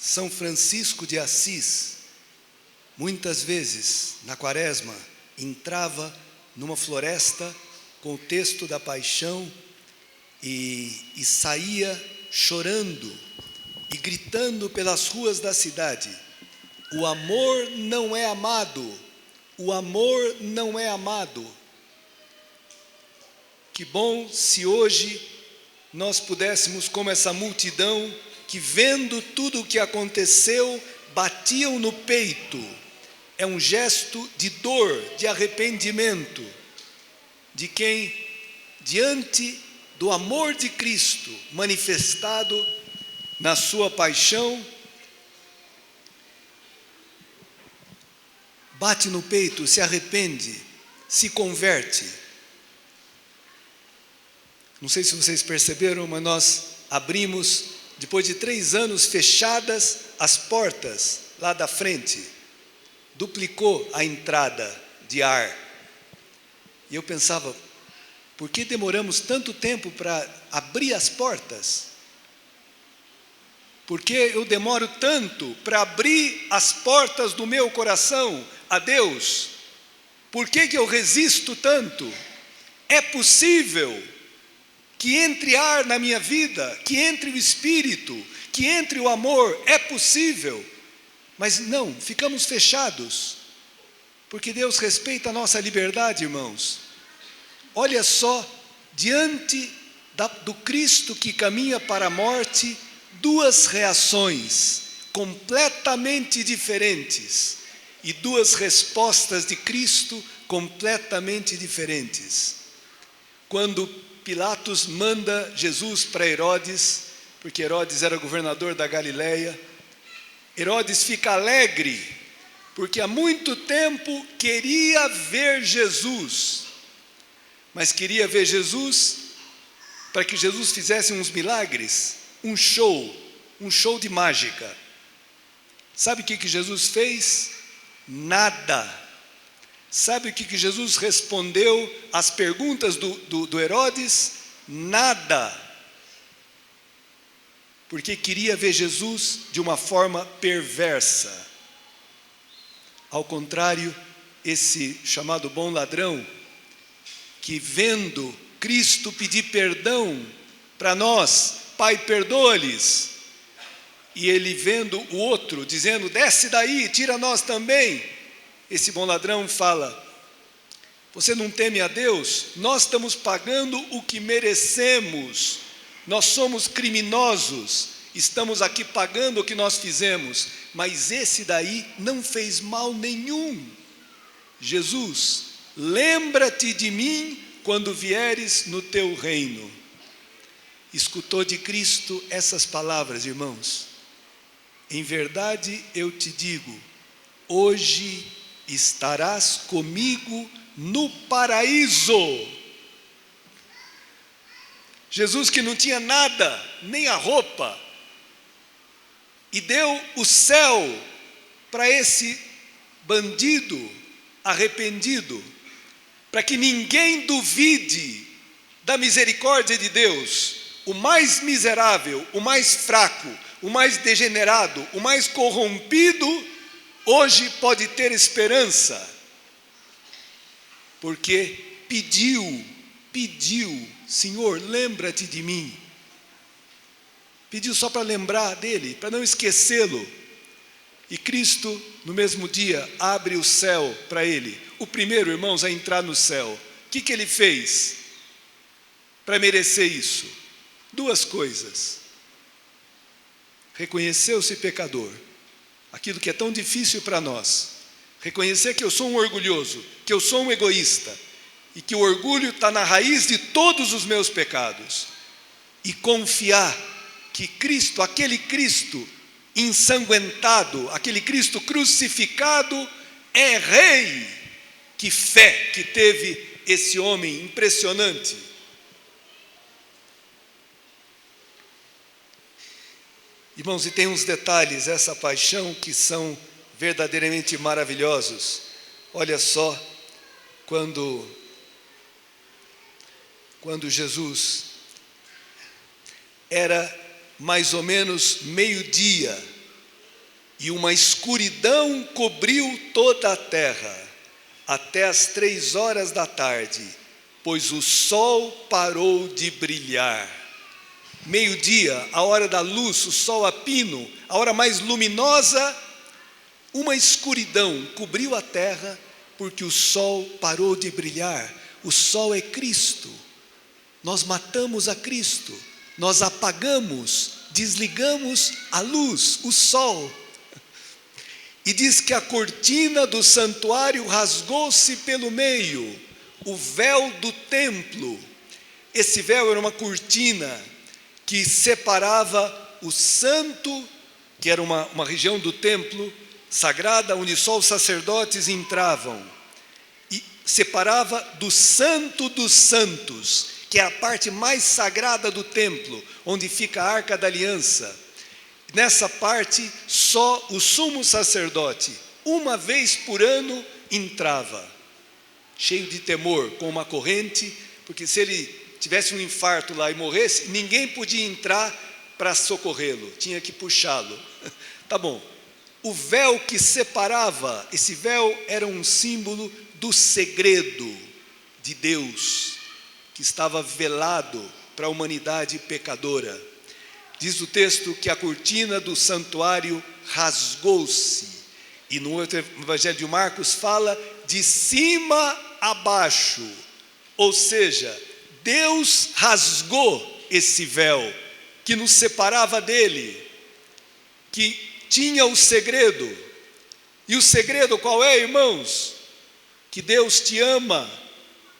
São Francisco de Assis, muitas vezes, na quaresma, entrava numa floresta com o texto da paixão e saía chorando e gritando pelas ruas da cidade: o amor não é amado, o amor não é amado. Que bom se hoje nós pudéssemos, como essa multidão, que vendo tudo o que aconteceu, batiam no peito. É um gesto de dor, de arrependimento, de quem, diante do amor de Cristo manifestado na sua paixão, bate no peito, se arrepende, se converte. Não sei se vocês perceberam, mas nós abrimos, depois de 3 anos fechadas, as portas lá da frente. Duplicou a entrada de ar. E eu pensava, por que demoramos tanto tempo para abrir as portas? Por que eu demoro tanto para abrir as portas do meu coração a Deus? Por que eu resisto tanto? É possível que entre ar na minha vida, que entre o Espírito, que entre o amor, é possível. Mas não, ficamos fechados, porque Deus respeita a nossa liberdade, irmãos. Olha só, diante do Cristo que caminha para a morte, 2 reações completamente diferentes e 2 respostas de Cristo completamente diferentes. Quando Pilatos manda Jesus para Herodes, porque Herodes era governador da Galileia, Herodes fica alegre, porque há muito tempo queria ver Jesus, mas queria ver Jesus para que Jesus fizesse uns milagres, um show de mágica. Sabe o que Jesus fez? Nada. Sabe o que Jesus respondeu às perguntas do Herodes? Nada. Porque queria ver Jesus de uma forma perversa. Ao contrário, esse chamado bom ladrão, que vendo Cristo pedir perdão para nós, Pai, perdoa-lhes, e ele vendo o outro, dizendo, desce daí, tira nós também, esse bom ladrão fala, você não teme a Deus? Nós estamos pagando o que merecemos, nós somos criminosos, estamos aqui pagando o que nós fizemos, mas esse daí não fez mal nenhum. Jesus, lembra-te de mim quando vieres no teu reino. Escutou de Cristo essas palavras, irmãos? Em verdade eu te digo, hoje estarás comigo no paraíso. Jesus, que não tinha nada, nem a roupa, e deu o céu para esse bandido arrependido, para que ninguém duvide da misericórdia de Deus. O mais miserável, o mais fraco, o mais degenerado, o mais corrompido, hoje pode ter esperança, porque pediu, Senhor, lembra-te de mim. Pediu só para lembrar dele, para não esquecê-lo. E Cristo, no mesmo dia, abre o céu para ele. O primeiro, irmãos, a entrar no céu. O que ele fez para merecer isso? 2 coisas. Reconheceu-se pecador, aquilo que é tão difícil para nós. Reconhecer que eu sou um orgulhoso, que eu sou um egoísta, e que o orgulho está na raiz de todos os meus pecados. E confiar que Cristo, aquele Cristo ensanguentado, aquele Cristo crucificado, é Rei. Que fé que teve esse homem impressionante. Irmãos, e tem uns detalhes, essa paixão, que são verdadeiramente maravilhosos. Olha só, quando Jesus era mais ou menos meio-dia, E uma escuridão cobriu toda a terra, até as 3 horas da tarde, pois o sol parou de brilhar. Meio-dia, a hora da luz, o sol a pino, a hora mais luminosa, uma escuridão cobriu a terra, porque o sol parou de brilhar. O sol é Cristo. Nós matamos a Cristo, nós apagamos, desligamos a luz, o sol. E diz que a cortina do santuário rasgou-se pelo meio, o véu do templo. Esse véu era uma cortina que separava o santo, que era uma região do templo sagrada, onde só os sacerdotes entravam, e separava do santo dos santos, que é a parte mais sagrada do templo, onde fica a Arca da Aliança. Nessa parte, só o sumo sacerdote, uma vez por ano, entrava, cheio de temor, com uma corrente, porque se ele tivesse um infarto lá e morresse, ninguém podia entrar para socorrê-lo, tinha que puxá-lo. Tá bom. O véu que separava, esse véu era um símbolo do segredo de Deus, que estava velado para a humanidade pecadora. Diz o texto que a cortina do santuário rasgou-se. E no Evangelho de Marcos fala de cima a baixo. Ou seja, Deus rasgou esse véu que nos separava dele, que tinha o segredo. E o segredo qual é, irmãos? Que Deus te ama,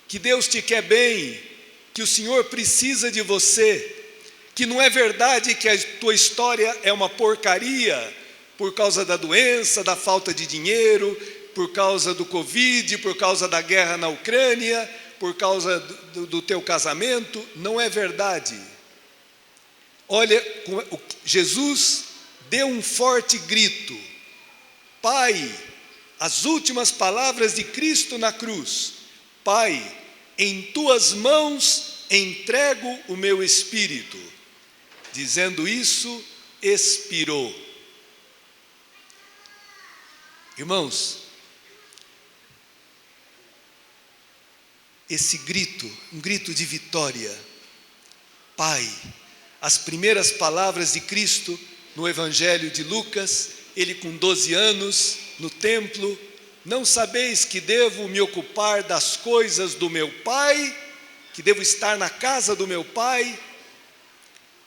que Deus te quer bem, que o Senhor precisa de você, que não é verdade que a tua história é uma porcaria por causa da doença, da falta de dinheiro, por causa do Covid, por causa da guerra na Ucrânia, por causa do teu casamento. Não é verdade. Olha, Jesus deu um forte grito. Pai, as últimas palavras de Cristo na cruz: Pai, em tuas mãos entrego o meu espírito. Dizendo isso, expirou. Irmãos, esse grito, um grito de vitória. Pai, as primeiras palavras de Cristo no Evangelho de Lucas, ele com 12 anos, no templo: não sabeis que devo me ocupar das coisas do meu Pai, que devo estar na casa do meu Pai?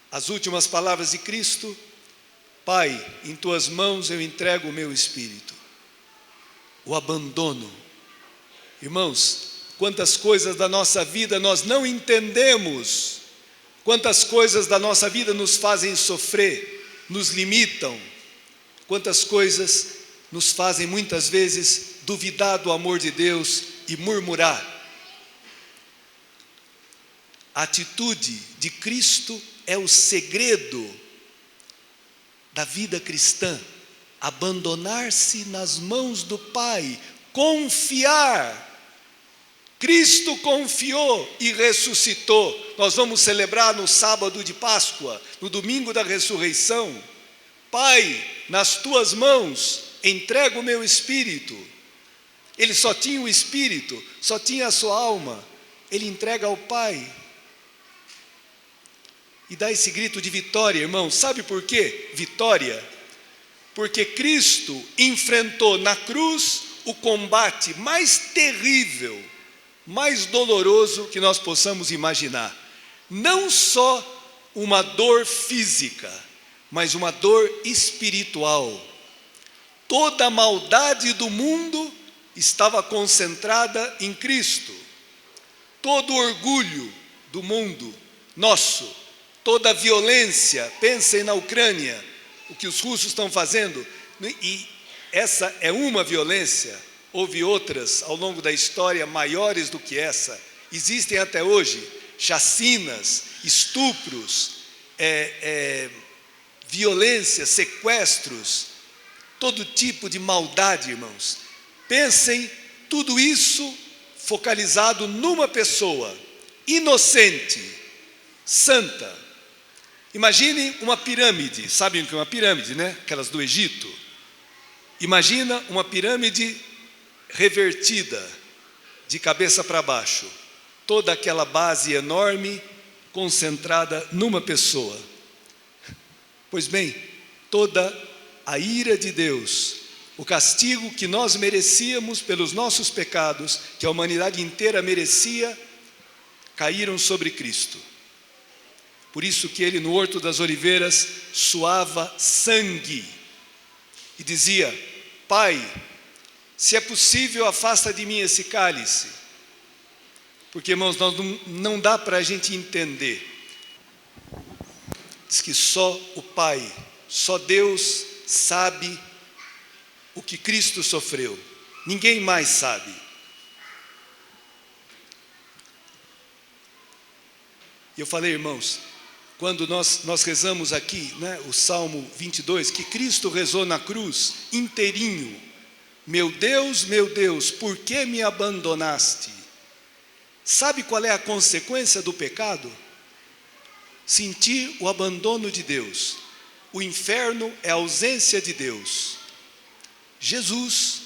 As últimas palavras de Cristo: Pai, em tuas mãos eu entrego o meu espírito. O abandono. Irmãos, quantas coisas da nossa vida nós não entendemos, quantas coisas da nossa vida nos fazem sofrer, nos limitam, quantas coisas nos fazem muitas vezes duvidar do amor de Deus e murmurar. A atitude de Cristo é o segredo da vida cristã. Abandonar-se nas mãos do Pai, confiar. Cristo confiou e ressuscitou. Nós vamos celebrar no sábado de Páscoa, no domingo da ressurreição. Pai, nas tuas mãos entrego o meu espírito. Ele só tinha o espírito, só tinha a sua alma. Ele entrega ao Pai. E dá esse grito de vitória, irmão. Sabe por quê? Vitória. Porque Cristo enfrentou na cruz o combate mais terrível, mais doloroso que nós possamos imaginar. Não só uma dor física, mas uma dor espiritual. Toda a maldade do mundo estava concentrada em Cristo. Todo o orgulho do mundo nosso, toda a violência, pensem na Ucrânia, o que os russos estão fazendo, e essa é uma violência. Houve outras ao longo da história maiores do que essa. Existem até hoje chacinas, estupros, violência, sequestros, todo tipo de maldade, irmãos. Pensem, tudo isso focalizado numa pessoa, inocente, santa. Imagine uma pirâmide. Sabem o que é uma pirâmide, né? Aquelas do Egito. Imagina uma pirâmide revertida, de cabeça para baixo. Toda aquela base enorme, concentrada numa pessoa. Pois bem, toda a ira de Deus, o castigo que nós merecíamos pelos nossos pecados, que a humanidade inteira merecia, caíram sobre Cristo. Por isso que ele no Horto das Oliveiras suava sangue e dizia: Pai, se é possível, afasta de mim esse cálice. Porque, irmãos, não dá para a gente entender. Diz que só o Pai, só Deus sabe o que Cristo sofreu. Ninguém mais sabe. E eu falei, irmãos, quando nós rezamos aqui, né, o Salmo 22, que Cristo rezou na cruz inteirinho: meu Deus, por que me abandonaste? Sabe qual é a consequência do pecado? Sentir o abandono de Deus. O inferno é a ausência de Deus. Jesus,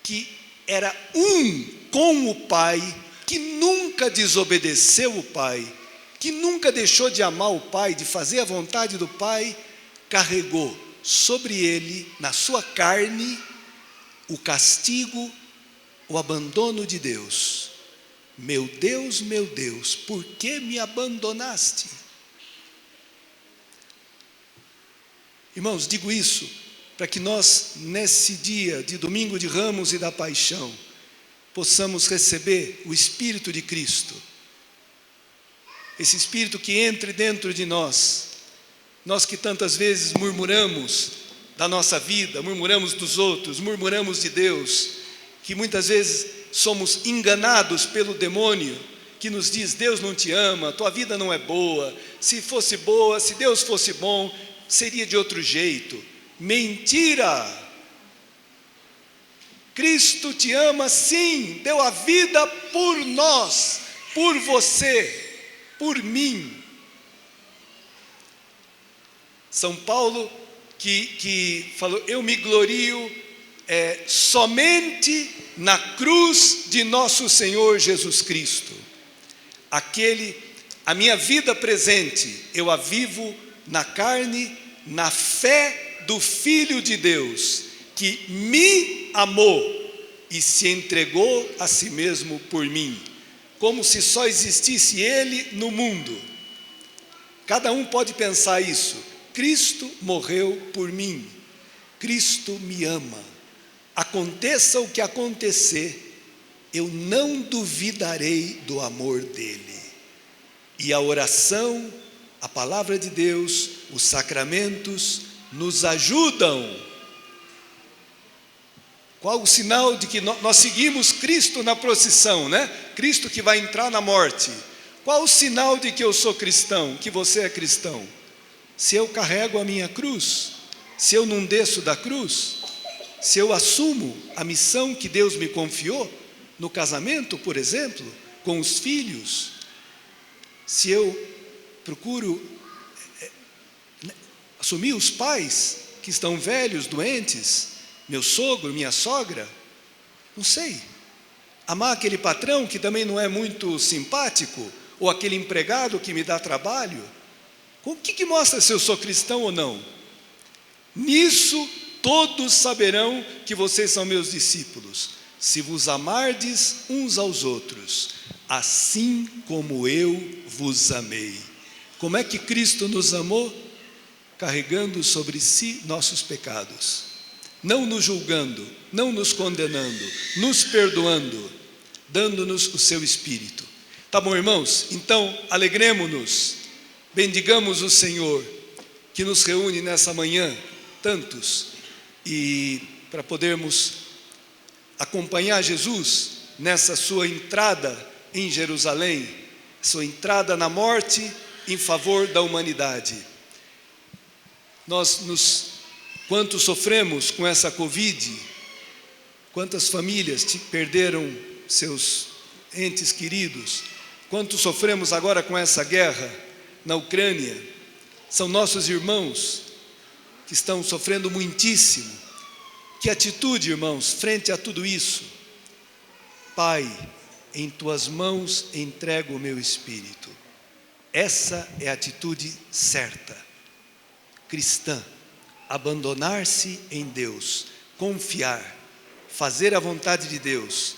que era um com o Pai, que nunca desobedeceu o Pai, que nunca deixou de amar o Pai, de fazer a vontade do Pai, carregou sobre ele, na sua carne, o castigo, o abandono de Deus. Meu Deus, por que me abandonaste? Irmãos, digo isso para que nós, nesse dia de Domingo de Ramos e da Paixão, possamos receber o Espírito de Cristo. Esse Espírito que entre dentro de nós. Nós que tantas vezes murmuramos da nossa vida, murmuramos dos outros, murmuramos de Deus, que muitas vezes somos enganados pelo demônio, que nos diz: Deus não te ama, tua vida não é boa, se fosse boa, se Deus fosse bom, seria de outro jeito. Mentira! Cristo te ama sim, deu a vida por nós, por você, por mim. São Paulo que falou: eu me glorio somente na cruz de nosso Senhor Jesus Cristo. A minha vida presente, eu a vivo na carne, na fé do Filho de Deus, que me amou e se entregou a si mesmo por mim, como se só existisse Ele no mundo. Cada um pode pensar isso: Cristo morreu por mim, Cristo me ama. Aconteça o que acontecer, eu não duvidarei do amor dele. E a oração, a palavra de Deus, os sacramentos nos ajudam. Qual o sinal de que nós seguimos Cristo na procissão, né? Cristo que vai entrar na morte. Qual o sinal de que eu sou cristão, que você é cristão? Se eu carrego a minha cruz, se eu não desço da cruz, se eu assumo a missão que Deus me confiou, no casamento, por exemplo, com os filhos, se eu procuro assumir os pais que estão velhos, doentes, meu sogro, minha sogra, não sei, amar aquele patrão que também não é muito simpático, ou aquele empregado que me dá trabalho, o que mostra se eu sou cristão ou não? Nisso todos saberão que vocês são meus discípulos, se vos amardes uns aos outros, assim como eu vos amei. Como é que Cristo nos amou? Carregando sobre si nossos pecados, não nos julgando, não nos condenando, nos perdoando, dando-nos o seu Espírito. Tá bom, irmãos? Então, alegremo-nos, bendigamos o Senhor, que nos reúne nessa manhã, tantos, e para podermos acompanhar Jesus nessa sua entrada em Jerusalém, sua entrada na morte em favor da humanidade. Quantos sofremos com essa Covid, quantas famílias perderam seus entes queridos, quantos sofremos agora com essa guerra na Que atitude, irmãos, frente a tudo isso? Pai, em tuas mãos entrego o meu espírito. Essa é a atitude certa, cristã. Abandonar-se em Deus, confiar, fazer a vontade de Deus,